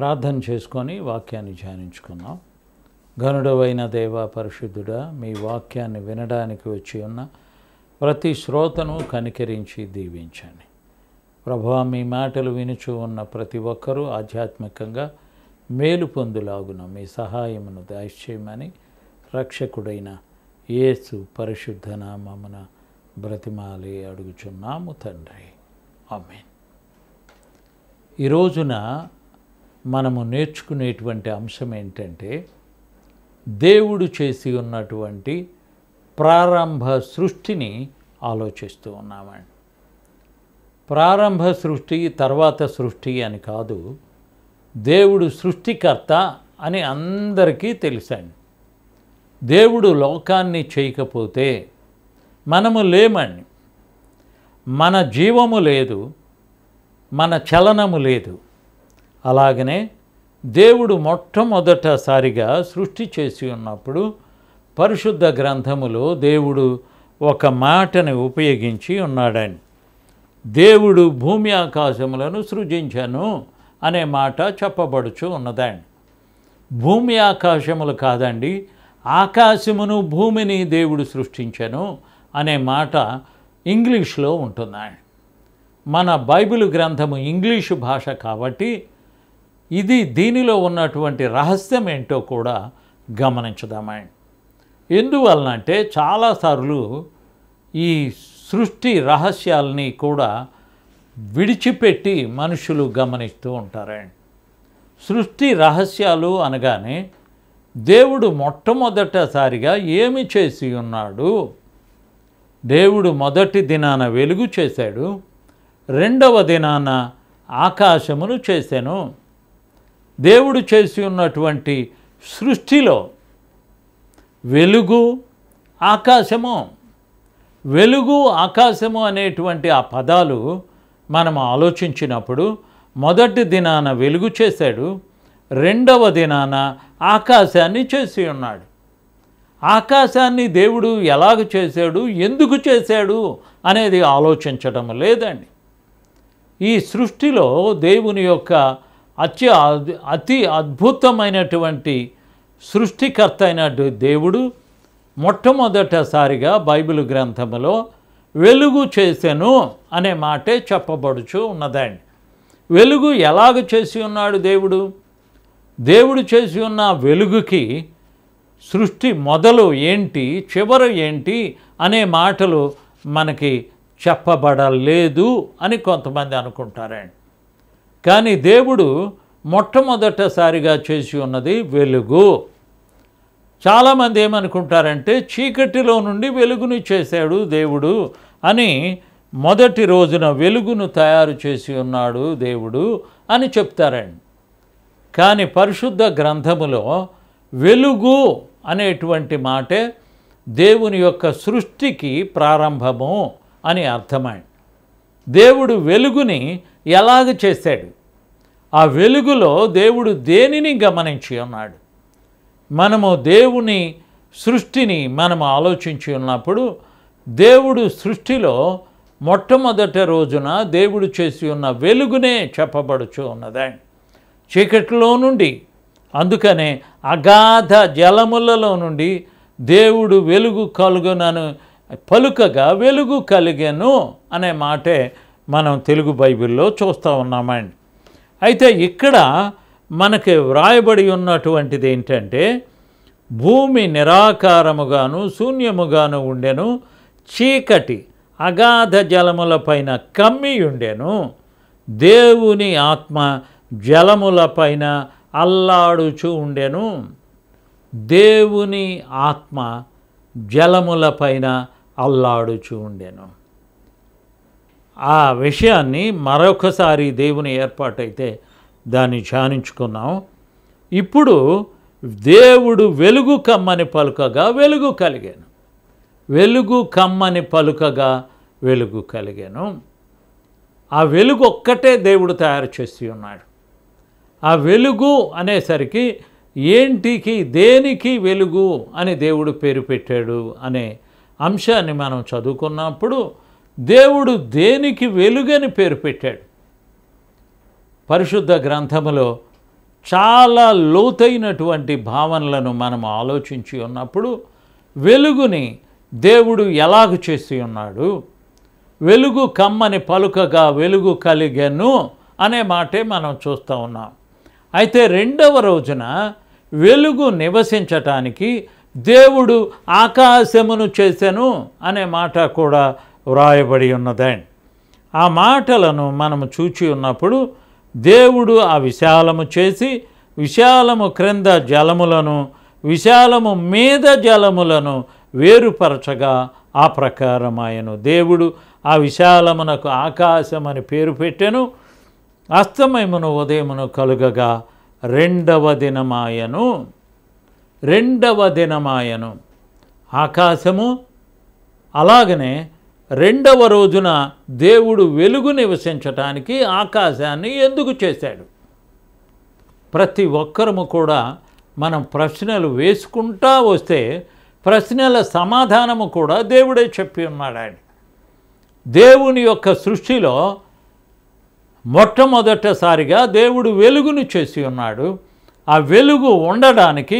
ప్రార్థన చేసుకొని వాక్యాన్ని ధ్యానించుకుందాం. ఘనుడవైన దేవ పరిశుద్ధుడా, మీ వాక్యాన్ని వినడానికి వచ్చి ఉన్న ప్రతి శ్రోతను కనికరించి దీవించండి. ప్రభువా, మీ మాటలు వినుచూ ఉన్న ప్రతి ఒక్కరూ ఆధ్యాత్మికంగా మేలు పొందులాగున మీ సహాయమును దయచేయమని రక్షకుడైన యేసు పరిశుద్ధ నామమున బ్రతిమాలి అడుగుచున్నాము తండ్రి. ఆమేన్. ఈ రోజున మనము నేర్చుకునేటువంటి అంశం ఏంటంటే, దేవుడు చేసి ఉన్నటువంటి ప్రారంభ సృష్టిని ఆలోచిస్తూ ఉన్నామండి. ప్రారంభ సృష్టి, తర్వాత సృష్టి అని కాదు, దేవుడు సృష్టికర్త అని అందరికీ తెలుసండి. దేవుడు లోకాన్ని చేయకపోతే మనము లేమండి. మన జీవము లేదు, మన చలనము లేదు. అలాగనే దేవుడు మొట్టమొదటిసారిగా సృష్టి చేసి ఉన్నప్పుడు పరిశుద్ధ గ్రంథములో దేవుడు ఒక మాటని ఉపయోగించి ఉన్నాడని. దేవుడు భూమి ఆకాశములను సృజించెను అనే మాట చెప్పబడుచు ఉన్నదండి. భూమి ఆకాశములు కాదండి, ఆకాశమును భూమిని దేవుడు సృష్టించెను అనే మాట ఇంగ్లీష్లో ఉంటుందండి. మన బైబిల్ గ్రంథము ఇంగ్లీషు భాష కాబట్టి దీనిలో ఉన్నటువంటి రహస్యం ఏంటో కూడా గమనించుదామండి. ఎందువలనంటే చాలాసార్లు ఈ సృష్టి రహస్యాలని కూడా విడిచిపెట్టి మనుషులు గమనిస్తూ ఉంటారండి. సృష్టి రహస్యాలు అనగానే దేవుడు మొట్టమొదటిసారిగా ఏమి చేసి ఉన్నాడు? దేవుడు మొదటి దినాన వెలుగు చేశాడు, రెండవ దినాన ఆకాశమును చేశాను. దేవుడు చేసి ఉన్నటువంటి సృష్టిలో వెలుగు, ఆకాశము, వెలుగు ఆకాశము అనేటువంటి ఆ పదాలు మనం ఆలోచించినప్పుడు మొదటి దినాన వెలుగు చేశాడు, రెండవ దినాన ఆకాశాన్ని చేసి ఉన్నాడు. ఆకాశాన్ని దేవుడు ఎలాగ చేశాడు, ఎందుకు చేశాడు అనేది ఆలోచించడం లేదండి. ఈ సృష్టిలో దేవుని యొక్క అతి అద్భుతమైనటువంటి సృష్టికర్త అయిన దేవుడు మొట్టమొదటిసారిగా బైబిల్ గ్రంథములో వెలుగు చేసెను అనే మాటే చెప్పబడుచు ఉన్నదండి. వెలుగు ఎలాగ చేసి ఉన్నాడు దేవుడు? దేవుడు చేసి ఉన్న వెలుగుకి సృష్టి మొదలు ఏంటి, చివర ఏంటి అనే మాటలు మనకి చెప్పబడలేదు అని కొంతమంది అనుకుంటారండి. కానీ దేవుడు మొట్టమొదటిసారిగా చేసి ఉన్నది వెలుగు. చాలామంది ఏమనుకుంటారంటే చీకటిలో నుండి వెలుగును చేశాడు దేవుడు అని, మొదటి రోజున వెలుగును తయారు చేసి ఉన్నాడు దేవుడు అని చెప్తారండి. కానీ పరిశుద్ధ గ్రంథములో వెలుగు అనేటువంటి మాటే దేవుని యొక్క సృష్టికి ప్రారంభము అని అర్థమైంది. దేవుడు వెలుగుని ఎలాగ చేశాడు? ఆ వెలుగులో దేవుడు దేనిని గమనించి ఉన్నాడు? మనము దేవుని సృష్టిని మనము ఆలోచించి ఉన్నప్పుడు దేవుడు సృష్టిలో మొట్టమొదటి రోజున దేవుడు చేసి ఉన్న వెలుగునే చెప్పబడుచు ఉన్నదండి. చీకటిలో నుండి, అందుకనే అగాధ జలములలో నుండి దేవుడు వెలుగు కలుగునను పలుకగా వెలుగు కలిగెను అనే మాటే మనం తెలుగు బైబిల్లో చూస్తూ ఉన్నామండి. అయితే ఇక్కడ మనకి వ్రాయబడి ఉన్నటువంటిది ఏంటంటే, భూమి నిరాకారముగాను శూన్యముగాను ఉండెను, చీకటి అగాధ జలముల పైన కమ్మి ఉండెను, దేవుని ఆత్మ జలముల పైన అల్లాడుచు ఉండెను. దేవుని ఆత్మ జలముల పైన అల్లాడుచు ఉండెను. ఆ విషయాన్ని మరొకసారి దేవుని ఏర్పాటైతే దాన్ని ధ్యానించుకున్నాం. ఇప్పుడు దేవుడు వెలుగు కమ్మని పలుకగా వెలుగు కలిగాను, వెలుగు కమ్మని పలుకగా వెలుగు కలిగాను. ఆ వెలుగు ఒక్కటే దేవుడు తయారు చేసి ఉన్నాడు. ఆ వెలుగు అనేసరికి ఏంటికి, దేనికి వెలుగు అని దేవుడు పేరు పెట్టాడు అనే అంశాన్ని మనం చదువుకున్నప్పుడు దేవుడు దేనికి వెలుగని పేరు పెట్టాడు? పరిశుద్ధ గ్రంథములో చాలా లోతైనటువంటి భావనలను మనం ఆలోచించి ఉన్నప్పుడు వెలుగుని దేవుడు ఎలాగ చేసి ఉన్నాడు, వెలుగు కమ్మని పలుకగా వెలుగు కలిగెను అనే మాటే మనం చూస్తూ ఉన్నాం. అయితే రెండవ రోజున వెలుగు నివసించటానికి దేవుడు ఆకాశమును చేసెను అనే మాట కూడా వ్రాయబడి ఉన్నదండి. ఆ మాటలను మనము చూచి ఉన్నప్పుడు దేవుడు ఆ విశాలము చేసి విశాలము క్రింద జలములను విశాలము మీద జలములను వేరుపరచగా ఆ ప్రకారమాయను. దేవుడు ఆ విశాలమునకు ఆకాశమని పేరు పెట్టెను. అస్తమయమును ఉదయమును కలుగగా రెండవ దినమాయను. ఆకాశము అలాగనే రెండవ రోజున దేవుడు వెలుగు నివసించటానికి ఆకాశాన్ని ఎందుకు చేశాడు? ప్రతి ఒక్కరము కూడా మనం ప్రశ్నలు వేసుకుంటా వస్తే ప్రశ్నల సమాధానము కూడా దేవుడే చెప్పి ఉన్నాడు. దేవుని యొక్క సృష్టిలో మొట్టమొదటిసారిగా దేవుడు వెలుగును చేసి ఉన్నాడు. ఆ వెలుగు ఉండడానికి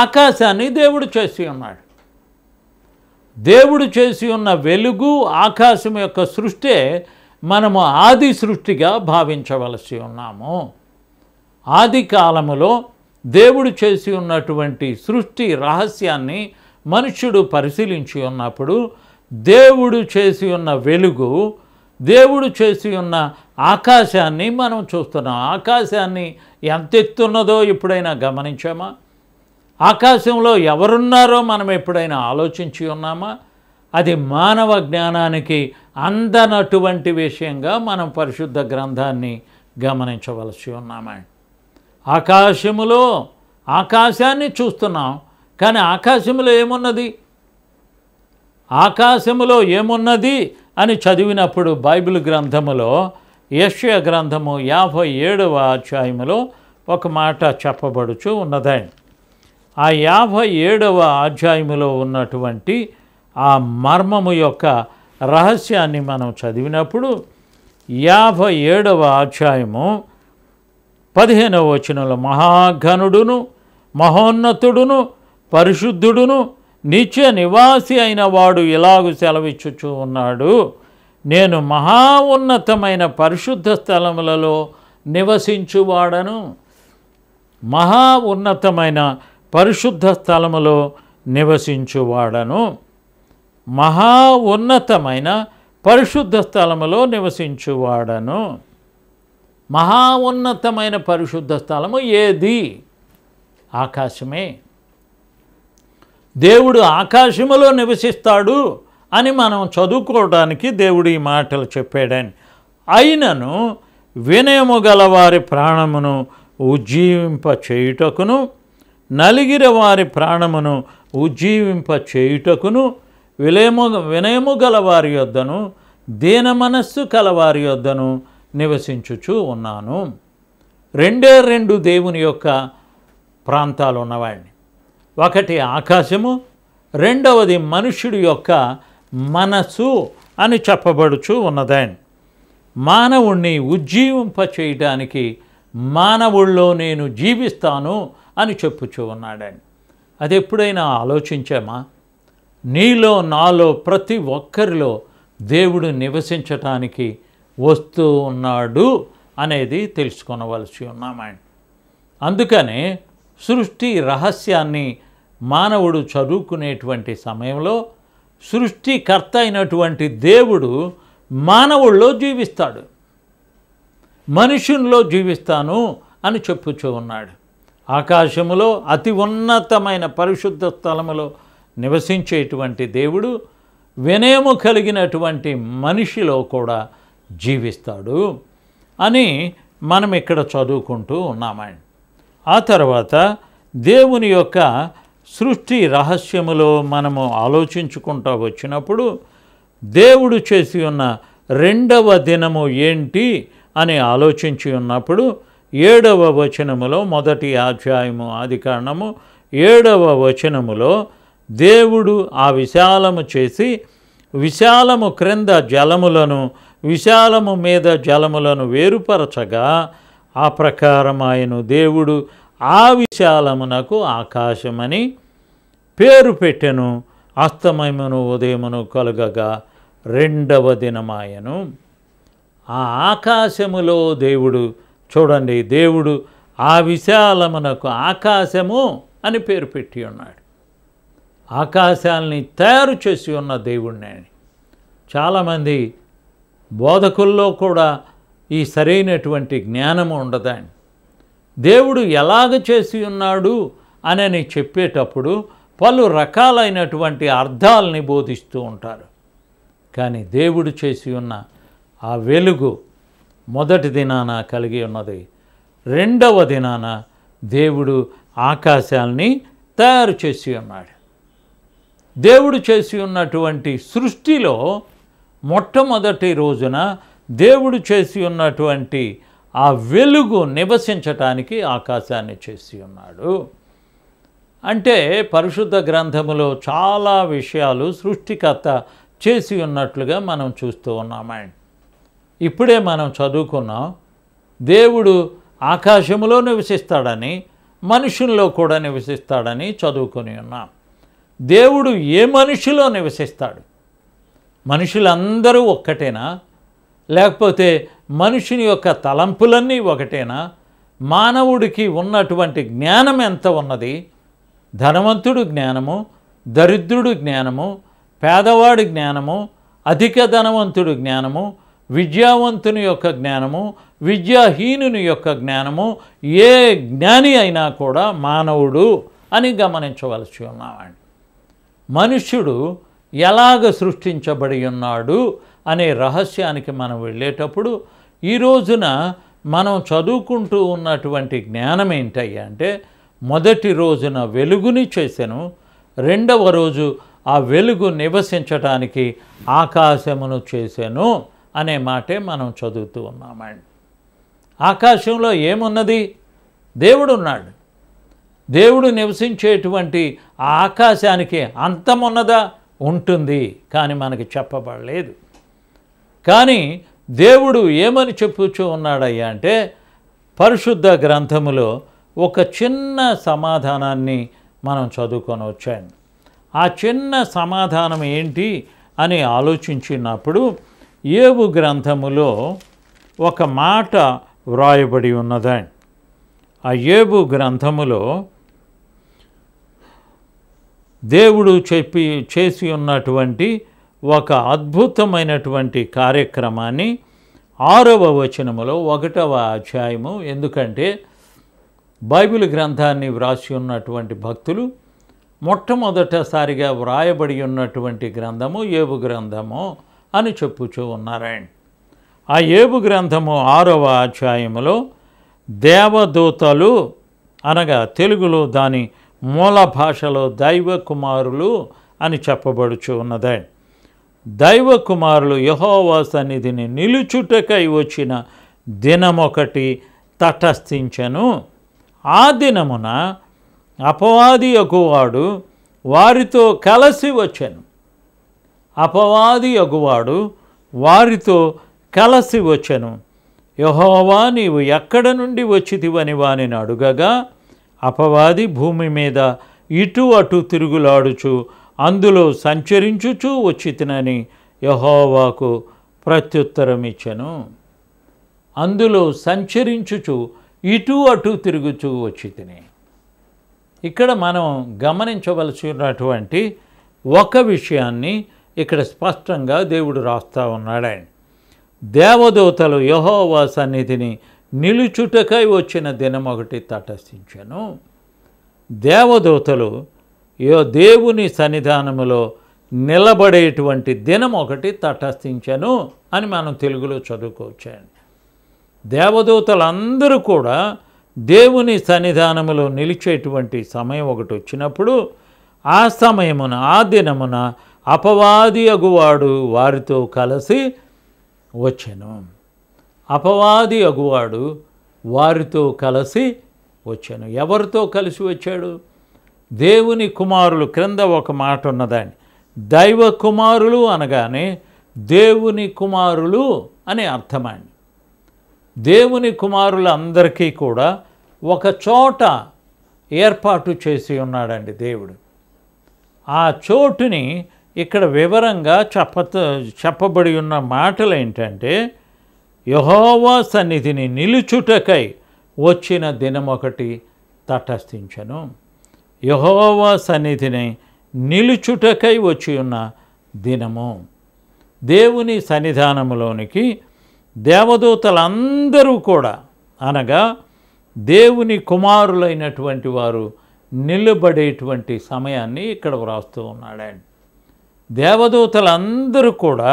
ఆకాశాన్ని దేవుడు చేసి ఉన్నాడు. దేవుడు చేసి ఉన్న వెలుగు ఆకాశం యొక్క సృష్టే మనము ఆది సృష్టిగా భావించవలసి ఉన్నాము. ఆది కాలములో దేవుడు చేసి ఉన్నటువంటి సృష్టి రహస్యాన్ని మనుష్యుడు పరిశీలించి ఉన్నప్పుడు దేవుడు చేసి ఉన్న వెలుగు, దేవుడు చేసి ఉన్న ఆకాశాన్ని మనం చూస్తున్నాం. ఆకాశాన్ని ఎంత ఎత్తున్నదో ఎప్పుడైనా గమనించామా? ఆకాశంలో ఎవరున్నారో మనం ఎప్పుడైనా ఆలోచించి ఉన్నామా? అది మానవ జ్ఞానానికి అందనటువంటి విషయంగా మనం పరిశుద్ధ గ్రంథాన్ని గమనించవలసి ఉన్నామా? ఆకాశములో ఆకాశాన్ని చూస్తున్నాం, కానీ ఆకాశములో ఏమున్నది? ఆకాశములో ఏమున్నది అని చదివినప్పుడు బైబిల్ గ్రంథములో యెషయా గ్రంథము 57వ అధ్యాయములో ఒక మాట చెప్పబడుచు ఉన్నదండి. ఆ 57వ అధ్యాయములో ఉన్నటువంటి ఆ మర్మము యొక్క రహస్యాన్ని మనం చదివినప్పుడు 57వ అధ్యాయము 15వ వచనంలో మహాఘనుడును మహోన్నతుడును పరిశుద్ధుడును నిత్య నివాసి అయిన వాడు ఇలాగు సెలవిచ్చుచూ ఉన్నాడు, నేను మహా ఉన్నతమైన పరిశుద్ధ స్థలములలో నివసించువాడను. మహా ఉన్నతమైన పరిశుద్ధ స్థలములో నివసించువాడను. మహా ఉన్నతమైన పరిశుద్ధ స్థలములో నివసించువాడను. మహా ఉన్నతమైన పరిశుద్ధ స్థలము ఏది? ఆకాశమే. దేవుడు ఆకాశములో నివసిస్తాడు అని మనం చదువుకోవడానికి దేవుడు ఈ మాటలు చెప్పాడని. అయినను వినయము గల వారి ప్రాణమును ఉజ్జీవింప చేయుటకును, నలిగిన వారి ప్రాణమును ఉజ్జీవింప చేయుటకును, వినయము గల వారి యొద్దను దీన మనస్సు కలవారి యొద్దను నివసించుచూ ఉన్నాను. రెండు దేవుని యొక్క ప్రాంతాలు ఉన్నవాడిని. ఒకటి ఆకాశము, రెండవది మనుష్యుడి యొక్క మనసు అని చెప్పబడుచు ఉన్నదండి. మానవుణ్ణి ఉజ్జీవింప చేయడానికి మానవుల్లో నేను జీవిస్తాను అని చెప్పుచూ ఉన్నాడండి. అది ఎప్పుడైనా ఆలోచించామా? నీలో నాలో ప్రతి ఒక్కరిలో దేవుడు నివసించటానికి వస్తూ ఉన్నాడు అనేది తెలుసుకొనవలసి ఉన్నామండి. అందుకనే సృష్టి రహస్యాన్ని మానవుడు చదువుకునేటువంటి సమయంలో సృష్టికర్త అయినటువంటి దేవుడు మానవుల్లో జీవిస్తాడు, మనుషుల్లో జీవిస్తాను అని చెప్పుచూ ఉన్నాడు. ఆకాశములో అతి ఉన్నతమైన పరిశుద్ధ స్థలములో నివసించేటువంటి దేవుడు వినయము కలిగినటువంటి మనిషిలో కూడా జీవిస్తాడు అని మనం ఇక్కడ చదువుకుంటూ ఉన్నామండి. ఆ తర్వాత దేవుని యొక్క సృష్టి రహస్యములో మనము ఆలోచించుకుంటూ వచ్చినప్పుడు దేవుడు చేసి ఉన్న రెండవ దినము ఏంటి అని ఆలోచించి ఉన్నప్పుడు 7వ వచనములో, మొదటి అధ్యాయము ఆదికాండము 7వ వచనములో దేవుడు ఆ విశాలము చేసి విశాలము క్రింద జలములను విశాలము మీద జలములను వేరుపరచగా ఆ ప్రకారమాయను దేవుడు ఆ విశాలమునకు ఆకాశమని పేరు పెట్టెను. అస్తమయమును ఉదయమును కలుగగా రెండవ దినమాయను. ఆ ఆకాశములో దేవుడు చూడండి, దేవుడు ఆ విశాలమునకు ఆకాశము అని పేరు పెట్టి ఉన్నాడు. ఆకాశాల్ని తయారు చేసి ఉన్న దేవుడిని. చాలామంది బోధకుల్లో కూడా ఈ సరైనటువంటి జ్ఞానము ఉండదండి. దేవుడు ఎలాగ చేసి ఉన్నాడు అని చెప్పేటప్పుడు పలు రకాలైనటువంటి అర్థాలని బోధిస్తూ ఉంటారు. కానీ దేవుడు చేసి ఉన్న ఆ వెలుగు మొదటి దినాన కలిగి ఉన్నది. రెండవ దినాన దేవుడు ఆకాశాల్ని తయారు చేసి ఉన్నాడు. దేవుడు చేసి ఉన్నటువంటి సృష్టిలో మొట్టమొదటి రోజున దేవుడు చేసి ఉన్నటువంటి ఆ వెలుగు నివసించటానికి ఆకాశాన్ని చేసి ఉన్నాడు. అంటే పరిశుద్ధ గ్రంథములో చాలా విషయాలు సృష్టికర్త చేసి ఉన్నట్లుగా మనం చూస్తూ ఉన్నామండి. ఇప్పుడే మనం చదువుకున్నాం, దేవుడు ఆకాశములో నివసిస్తాడని, మనుషుల్లో కూడా నివసిస్తాడని చదువుకొని ఉన్నాం. దేవుడు ఏ మనిషిలో నివసిస్తాడు? మనుషులందరూ ఒక్కటేనా? లేకపోతే మనుషుని యొక్క తలంపులన్నీ ఒకటేనా? మానవుడికి ఉన్నటువంటి జ్ఞానం ఎంత ఉన్నది? ధనవంతుడు జ్ఞానము, దరిద్రుడు జ్ఞానము, పేదవాడి జ్ఞానము, అధిక ధనవంతుడు జ్ఞానము, విద్యావంతుని యొక్క జ్ఞానము, విద్యాహీనుని యొక్క జ్ఞానము, ఏ జ్ఞాని అయినా కూడా మానవుడు అని గమనించవలసి ఉన్నామండి. మనుష్యుడు ఎలాగ సృష్టించబడి ఉన్నాడు అనే రహస్యానికి మనం వెళ్ళేటప్పుడు ఈ రోజున మనం చదువుకుంటూ ఉన్నటువంటి జ్ఞానం ఏంటయ్యా అంటే, మొదటి రోజున వెలుగుని చేసెను, రెండవ రోజు ఆ వెలుగు నివసించటానికి ఆకాశమును చేసెను అనే మాటే మనం చదువుతూ ఉన్నామండి. ఆకాశంలో ఏమున్నది? దేవుడు ఉన్నాడు. దేవుడు నివసించేటువంటి ఆ ఆకాశానికి అంతమున్నదా? ఉంటుంది, కానీ మనకి చెప్పబడలేదు. కానీ దేవుడు ఏమని చెప్పుచూ ఉన్నాడయ్యా అంటే, పరిశుద్ధ గ్రంథములో ఒక చిన్న సమాధానాన్ని మనం చదువుకొని వచ్చాను. ఆ చిన్న సమాధానం ఏంటి అని ఆలోచించినప్పుడు యోబు గ్రంథములో ఒక మాట వ్రాయబడి ఉన్నదండి. ఆ యోబు గ్రంథములో దేవుడు చేసి ఉన్నటువంటి ఒక అద్భుతమైనటువంటి కార్యక్రమాన్ని 6వ వచనములో 1వ అధ్యాయము, ఎందుకంటే బైబిల్ గ్రంథాన్ని వ్రాసి ఉన్నటువంటి భక్తులు మొట్టమొదటిసారిగా వ్రాయబడి ఉన్నటువంటి గ్రంథము యోబు గ్రంథము అని చెప్పుచూ ఉన్నారండి. ఆ యోబు గ్రంథము 6వ అధ్యాయములో దేవదూతలు అనగా తెలుగులో దాని మూల భాషలో దైవ కుమారులు అని చెప్పబడుచు ఉన్నదండి. దైవ కుమారులు యెహోవా సన్నిధిని నిలుచుటకై వచ్చిన దినమొకటి తటస్థించెను. ఆ దినమున అపవాది యెహోవాడు వారితో కలిసి వచ్చెను. అపవాది యెహోవాడు వారితో కలిసి వచ్చెను. యెహోవా నీవు ఎక్కడ నుండి వచ్చితివని వానిని అడుగగా, అపవాది భూమి మీద ఇటు అటు తిరుగులాడుచు అందులో సంచరించుచూ వచ్చితినని యెహోవాకు ప్రత్యుత్తరం ఇచ్చెను. అందులో సంచరించుచు ఇటు అటు తిరుగుచూ వచ్చితిని. ఇక్కడ మనం గమనించవలసినటువంటి ఒక విషయాన్ని ఇక్కడ స్పష్టంగా దేవుడు రాస్తా ఉన్నాడండి. దేవదూతలు యెహోవా సన్నిధిని నిలుచుటకై వచ్చిన దినమొకటి తటస్థించెను. దేవదూతలు దేవుని సన్నిధానములో నిలబడేటువంటి దినం ఒకటి తటస్థించెను అని మనం తెలుగులో చదువుకోవచ్చండి. దేవదూతలందరూ కూడా దేవుని సన్నిధానములో నిలిచేటువంటి సమయం ఒకటి వచ్చినప్పుడు ఆ సమయమున ఆ దినమున అపవాది అగువాడు వారితో కలిసి వచ్చెను. అపవాది అగువాడు వారితో కలిసి వచ్చాను. ఎవరితో కలిసి వచ్చాడు? దేవుని కుమారులు. క్రింద ఒక మాట ఉన్నదాన్ని, దైవ కుమారులు అనగానే దేవుని కుమారులు అనే అర్థమండి. దేవుని కుమారులందరికీ కూడా ఒక చోట ఏర్పాటు చేసి ఉన్నాడండి దేవుడు. ఆ చోటుని ఇక్కడ వివరంగా చెప్పబడి ఉన్న మాటలు ఏంటంటే, యెహోవా సన్నిధిని నిలుచుటకై వచ్చిన దినమొకటి తటస్థించెను. యెహోవా సన్నిధిని నిలుచుటకై వచ్చి ఉన్న దినము. దేవుని సన్నిధానములోనికి దేవదూతలందరూ కూడా, అనగా దేవుని కుమారులైనటువంటి వారు నిలబడేటువంటి సమయాన్ని ఇక్కడ వ్రాస్తూ ఉన్నాడండి. దేవదూతలందరూ కూడా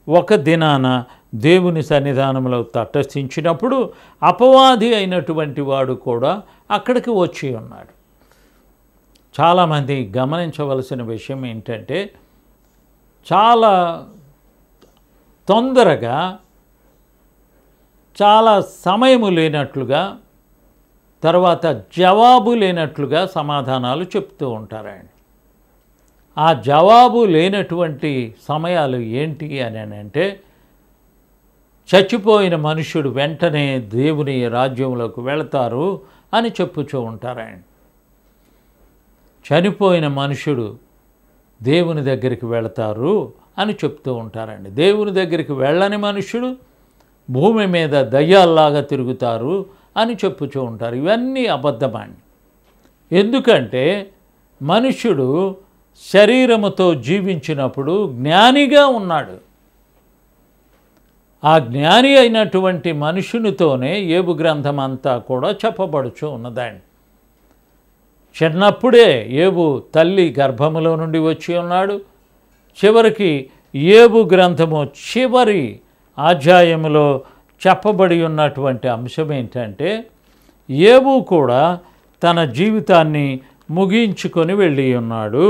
ఒక దినాన దేవుని సన్నిధానంలో తటస్థించినప్పుడు అపవాది అయినటువంటి వాడు కూడా అక్కడికి వచ్చి ఉన్నాడు. చాలామంది గమనించవలసిన విషయం ఏంటంటే, చాలా తొందరగా, చాలా సమయము లేనట్లుగా, తర్వాత జవాబు లేనట్లుగా సమాధానాలు చెప్తూ ఉంటారండి. ఆ జవాబు లేనటువంటి సమయాలు ఏంటి అని అంటే, చచ్చిపోయిన మనుష్యుడు వెంటనే దేవుని రాజ్యంలోకి వెళతారు అని చెప్పుతూ ఉంటారండి. చనిపోయిన మనుష్యుడు దేవుని దగ్గరికి వెళతారు అని చెప్తూ ఉంటారండి. దేవుని దగ్గరికి వెళ్ళని మనుష్యుడు భూమి మీద దయ్యాల్లాగా తిరుగుతారు అని చెప్పుతూ ఉంటారు. ఇవన్నీ అబద్ధమండి. ఎందుకంటే మనుష్యుడు శరీరముతో జీవించినప్పుడు జ్ఞానిగా ఉన్నాడు. ఆ జ్ఞాని అయినటువంటి మనుషునితోనే యోబు గ్రంథం అంతా కూడా చెప్పబడుచు ఉన్నదండి. చిన్నప్పుడే యోబు తల్లి గర్భములో నుండి వచ్చి ఉన్నాడు. చివరికి యోబు గ్రంథము చివరి అధ్యాయములో చెప్పబడి ఉన్నటువంటి అంశం ఏంటంటే, యోబు కూడా తన జీవితాన్ని ముగించుకొని వెళ్ళి ఉన్నాడు.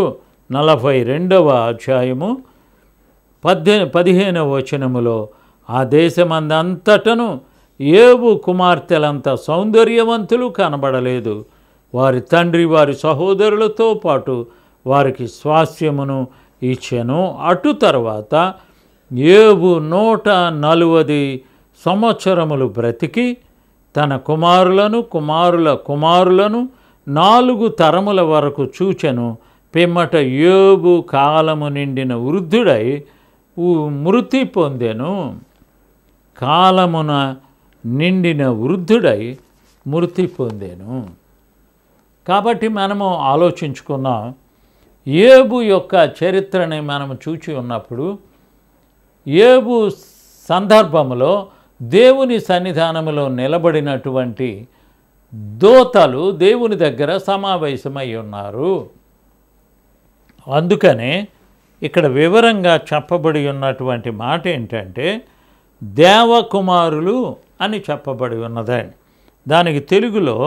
42వ అధ్యాయము 15వ వచనములో, ఆ దేశమందంతటను యోబు కుమార్తెలంత సౌందర్యవంతులు కనబడలేదు. వారి తండ్రి వారి సహోదరులతో పాటు వారికి స్వాస్థ్యమును ఇచ్చెను. అటు తర్వాత యోబు 140 సంవత్సరములు బ్రతికి తన కుమారులను కుమారుల కుమారులను 4 తరముల వరకు చూచెను. పిమ్మట యోబు కాలము నిండిన వృద్ధుడై మృతి పొందెను. కాలమున నిండిన వృద్ధుడై మృతి పొందెను. కాబట్టి మనము ఆలోచించుకున్నాం, యోబు యొక్క చరిత్రని మనము చూచి ఉన్నప్పుడు, యోబు సందర్భంలో దేవుని సన్నిధానములో నిలబడినటువంటి దూతలు దేవుని దగ్గర సమావేశమై ఉన్నారు. అందుకనే ఇక్కడ వివరంగా చెప్పబడి ఉన్నటువంటి మాట ఏంటంటే, దేవకుమారులు అని చెప్పబడి ఉన్నదండి. దానికి తెలుగులో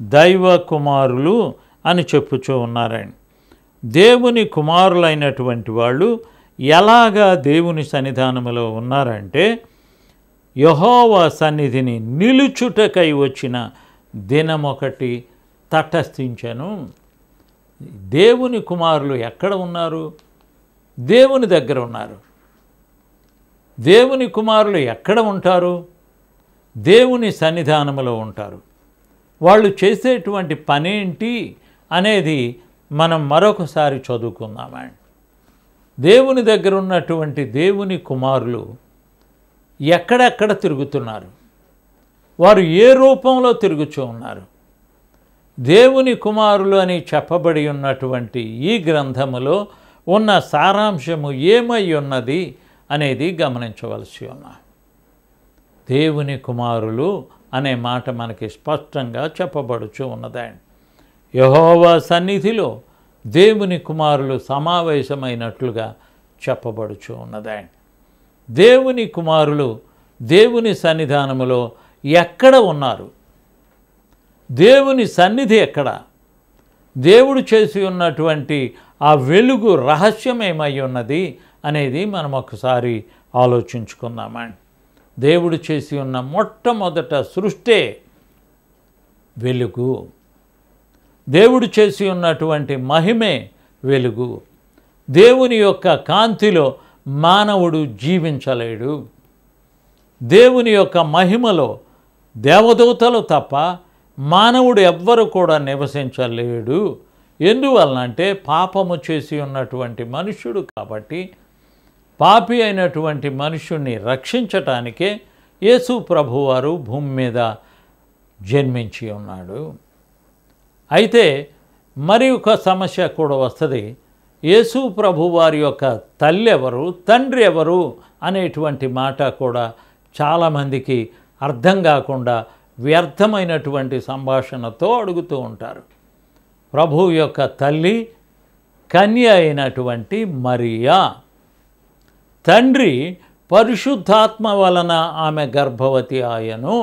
దైవ కుమారులు అని చెప్పుచూ ఉన్నారండి. దేవుని కుమారులైనటువంటి వాళ్ళు ఎలాగా దేవుని సన్నిధానములో ఉన్నారంటే, యెహోవా సన్నిధిని నిలుచుటకై వచ్చిన దినమొకటి తటస్థించెను. దేవుని కుమారులు ఎక్కడ ఉన్నారు? దేవుని దగ్గర ఉన్నారు. దేవుని కుమారులు ఎక్కడ ఉంటారు? దేవుని సన్నిధానములో ఉంటారు. వాళ్ళు చేసేటువంటి పనేంటి అనేది మనం మరొకసారి చదువుకుందామండి. దేవుని దగ్గర ఉన్నటువంటి దేవుని కుమారులు ఎక్కడెక్కడ తిరుగుతున్నారు? వారు ఏ రూపంలో తిరుగుతూ ఉన్నారు? దేవుని కుమారులు అని చెప్పబడి ఉన్నటువంటి ఈ గ్రంథములో ఉన్న సారాంశము ఏమై ఉన్నది అనేది గమనించవలసి ఉన్నారు. దేవుని కుమారులు అనే మాట మనకి స్పష్టంగా చెప్పబడుచు ఉన్నదండి. యెహోవా సన్నిధిలో దేవుని కుమారులు సమావేశమైనట్లుగా చెప్పబడుచు ఉన్నదండి. దేవుని కుమారులు దేవుని సన్నిధానములో ఎక్కడ ఉన్నారు? దేవుని సన్నిధి ఎక్కడ? దేవుడు చేసి ఉన్నటువంటి ఆ వెలుగు రహస్యం ఏమై ఉన్నది అనేది మనం ఒకసారి ఆలోచించుకుందామండి. దేవుడు చేసి ఉన్న మొట్టమొదట సృష్టే వెలుగు. దేవుడు చేసి ఉన్నటువంటి మహిమే వెలుగు. దేవుని యొక్క కాంతిలో మానవుడు జీవించలేడు. దేవుని యొక్క మహిమలో దేవదూతలు తప్ప మానవుడు ఎవ్వరు కూడా నివసించలేడు. ఎందువలనంటే పాపము చేసి ఉన్నటువంటి మనుష్యుడు కాబట్టి, పాపి అయినటువంటి మనుష్యుణ్ణి రక్షించటానికే యేసు ప్రభువారు భూమి మీద జన్మించి ఉన్నాడు. అయితే మరి ఒక సమస్య కూడా వస్తుంది. యేసు ప్రభువారి యొక్క తల్లి ఎవరు, తండ్రి ఎవరు అనేటువంటి మాట కూడా చాలామందికి అర్థం కాకుండా వ్యర్థమైనటువంటి సంభాషణతో అడుగుతూ ఉంటారు. ప్రభువు యొక్క తల్లి కన్య అయినటువంటి మరియా, తండ్రి పరిశుద్ధాత్మ వలన ఆమె గర్భవతి ఆయను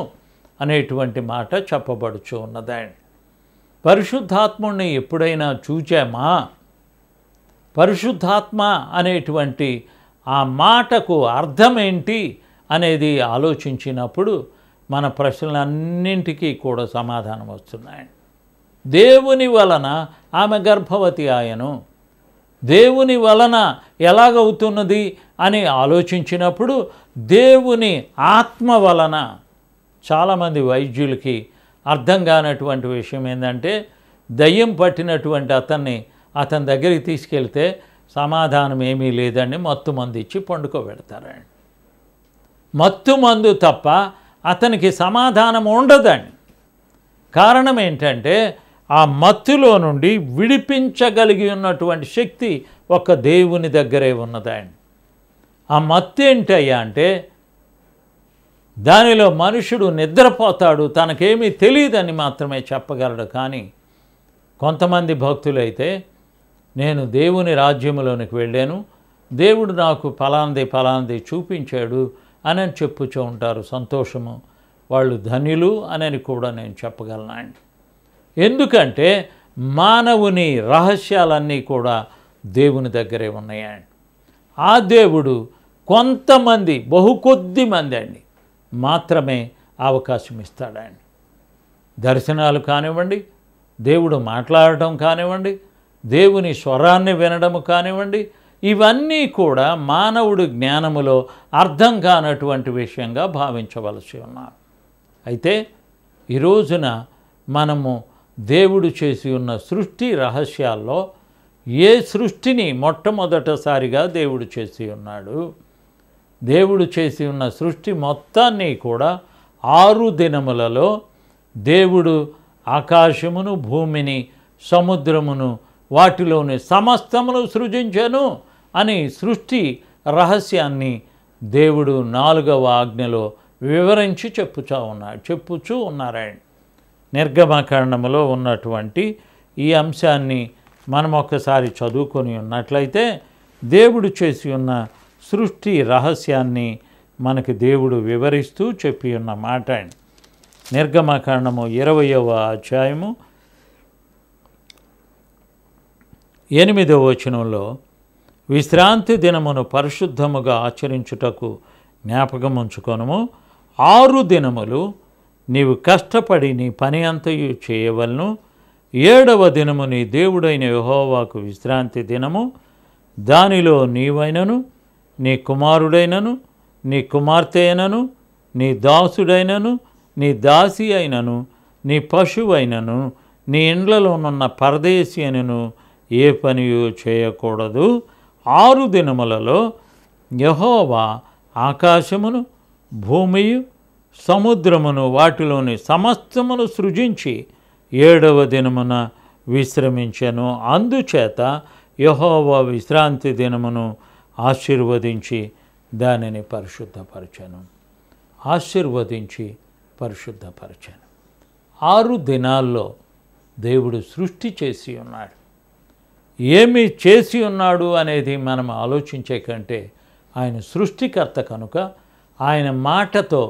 అనేటువంటి మాట చెప్పబడుచు ఉన్నదండి. పరిశుద్ధాత్ముడిని ఎప్పుడైనా చూచామా? పరిశుద్ధాత్మ అనేటువంటి ఆ మాటకు అర్థం ఏంటి అనేది ఆలోచించినప్పుడు మన ప్రశ్నలన్నింటికీ కూడా సమాధానం వస్తున్నాయండి. దేవుని వలన ఆమె గర్భవతి ఆయను, దేవుని వలన ఎలాగవుతున్నది అని ఆలోచించినప్పుడు దేవుని ఆత్మ వలన. చాలామంది వైద్యులకి అర్థం కానటువంటి విషయం ఏంటంటే, దయ్యం పట్టినటువంటి అతని దగ్గరికి తీసుకెళ్తే సమాధానం ఏమీ లేదండి, మత్తు మందు ఇచ్చి పండుకోబెడతారండి. మత్తు మందు తప్ప అతనికి సమాధానం ఉండదండి. కారణం ఏంటంటే, ఆ మత్తులో నుండి విడిపించగలిగి ఉన్నటువంటి శక్తి ఒక దేవుని దగ్గరే ఉన్నదండి. ఆ మత్తు ఏంటయ్యా అంటే, దానిలో మనుషుడు నిద్రపోతాడు, తనకేమీ తెలియదని మాత్రమే చెప్పగలడు. కానీ కొంతమంది భక్తులైతే, నేను దేవుని రాజ్యంలోనికి వెళ్ళాను, దేవుడు నాకు ఫలాంది చూపించాడు అని చెప్పుచూ ఉంటారు. సంతోషము, వాళ్ళు ధన్యులు అని కూడా నేను చెప్పగలను. ఎందుకంటే మానవుని రహస్యాలన్నీ కూడా దేవుని దగ్గరే ఉన్నాయండి. ఆ దేవుడు కొంతమంది, కొద్ది మంది అండి మాత్రమే అవకాశం ఇస్తాడండి. దర్శనాలు కానివ్వండి, దేవుడు మాట్లాడటం కానివ్వండి, దేవుని స్వరాన్ని వినడము కానివ్వండి, ఇవన్నీ కూడా మానవుడి జ్ఞానములో అర్థం కానటువంటి విషయంగా భావించవలసి ఉన్నారు. అయితే ఈ రోజున మనము దేవుడు చేసి ఉన్న సృష్టి రహస్యాల్లో ఏ సృష్టిని మొట్టమొదటిసారిగా దేవుడు చేసి ఉన్నాడు? దేవుడు చేసి ఉన్న సృష్టి మొత్తాన్ని కూడా 6 దినములలో దేవుడు ఆకాశమును, భూమిని, సముద్రమును, వాటిలోని సమస్తమును సృజించెను అని సృష్టి రహస్యాన్ని దేవుడు 4వ ఆజ్ఞలో వివరించి చెప్పుచూ ఉన్నారాయన. నిర్గమకాండములో ఉన్నటువంటి ఈ అంశాన్ని మనం ఒక్కసారి చదువుకొని ఉన్నట్లయితే, దేవుడు చేసి ఉన్న సృష్టి రహస్యాన్ని మనకి దేవుడు వివరిస్తూ చెప్పి ఉన్న మాట. నిర్గమకాండము 20వ అధ్యాయము 8వ వచనంలో, విశ్రాంతి దినమును పరిశుద్ధముగా ఆచరించుటకు జ్ఞాపకం ఉంచుకొనుము. 6 దినములు నీవు కష్టపడి నీ పని అంతయు చేయవలను. 7వ దినము నీ దేవుడైన యెహోవాకు విశ్రాంతి దినము. దానిలో నీవైనను, నీ కుమారుడైనను, నీ కుమార్తె అయినను, నీ దాసుడైనను, నీ దాసి అయినను, నీ పశువైనను, నీ ఇండ్లలోనున్న పరదేశి అయినను ఏ పనియు చేయకూడదు. 6 దినములలో యెహోవా ఆకాశమును, భూమియు, సముద్రమును, వాటిలోని సమస్తమును సృజించి 7వ దినమున విశ్రమించెను. అందుచేత యెహోవా విశ్రాంతి దినమును ఆశీర్వదించి దానిని పరిశుద్ధపరచెను. 6 దినాల్లో దేవుడు సృష్టి చేసి ఉన్నాడు. ఏమి చేసి ఉన్నాడు అనేది మనం ఆలోచించే కంటే, ఆయన సృష్టికర్త కనుక ఆయన మాటతో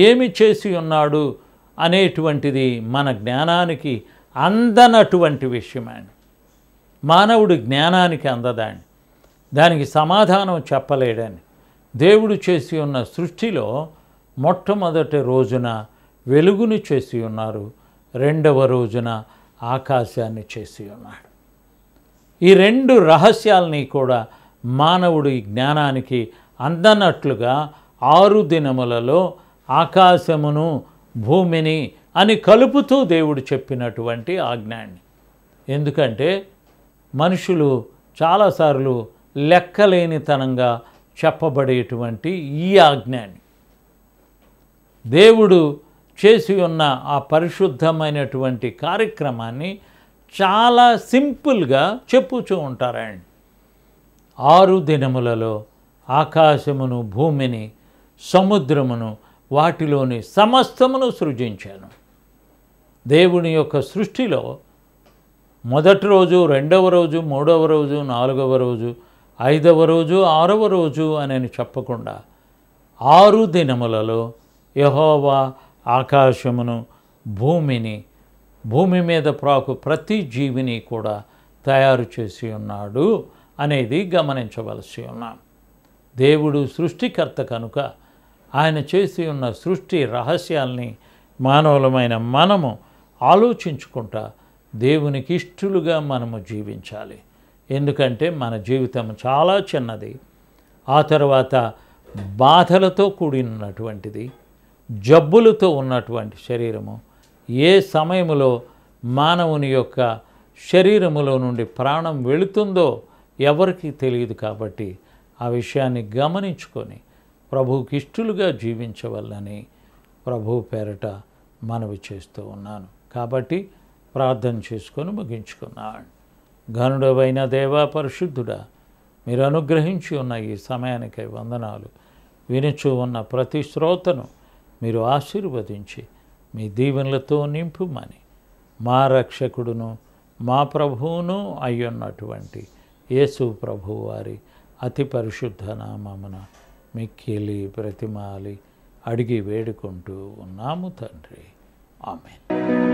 ఏమి చేసి ఉన్నాడు అనేటువంటిది మన జ్ఞానానికి అందనటువంటి విషయమండి. మానవుడి జ్ఞానానికి అందదాన్ని, దానికి సమాధానం చెప్పలేడని. దేవుడు చేసి ఉన్న సృష్టిలో మొట్టమొదటి రోజున వెలుగును చేసి ఉన్నారు, 2వ రోజున ఆకాశాన్ని చేసి ఉన్నాడు. ఈ 2 రహస్యాలని కూడా మానవుడి జ్ఞానానికి అందనట్లుగా 6 దినములలో ఆకాశమును, భూమిని అని కలుపుతూ దేవుడు చెప్పినటువంటి ఆజ్ఞాన్ని. ఎందుకంటే మనుషులు చాలాసార్లు లెక్కలేనితనంగా చెప్పబడేటువంటి ఈ ఆజ్ఞాన్ని దేవుడు చేసి ఉన్న ఆ పరిశుద్ధమైనటువంటి కార్యక్రమాన్ని చాలా సింపుల్గా చెప్పుచూ ఉంటారండి. 6 దినములలో ఆకాశమును, భూమిని, సముద్రమును, వాటిలోని సమస్తమును సృజించాను. దేవుని యొక్క సృష్టిలో మొదటి రోజు, రెండవ రోజు, మూడవ రోజు, నాలుగవ రోజు, 5వ రోజు, 6వ రోజు అని చెప్పకుండా 6 దినములలో యెహోవా ఆకాశమును, భూమిని, భూమి మీద ప్రాకు ప్రతి జీవిని కూడా తయారు చేసి ఉన్నాడు అనేది గమనించవలసి ఉన్నాం. దేవుడు సృష్టికర్త కనుక ఆయన చేసి ఉన్న సృష్టి రహస్యాల్ని మానవులమైన మనము ఆలోచించుకుంటా దేవునికి ఇష్టలుగా మనము జీవించాలి. ఎందుకంటే మన జీవితం చాలా చిన్నది, ఆ తర్వాత బాధలతో కూడినటువంటిది, జబ్బులతో ఉన్నటువంటి శరీరము. ఏ సమయంలో మానవుని యొక్క శరీరములో నుండి ప్రాణం వెళుతుందో ఎవరికి తెలియదు. కాబట్టి ఆ విషయాన్ని గమనించుకొని ప్రభువుకి ఇష్టలుగా జీవించవల్లని ప్రభువు పేరట మనవి చేస్తూ ఉన్నాను. కాబట్టి ప్రార్థన చేసుకొని ముగించుకున్నాను. ఘనుడవైన దేవా, పరిశుద్ధుడా, మీరు అనుగ్రహించి ఉన్న ఈ సమయానికై వందనాలు. వినుచూ ఉన్న ప్రతి శ్రోతను మీరు ఆశీర్వదించి మీ దీవెనలతో నింపుమని మా రక్షకుడును మా ప్రభువును అయ్యున్నటువంటి యేసు ప్రభువు వారి అతి పరిశుద్ధ నామమున మిక్కిలి బ్రతిమాలి అడిగి వేడుకుంటూ ఉన్నాము తండ్రి. ఆమేన్.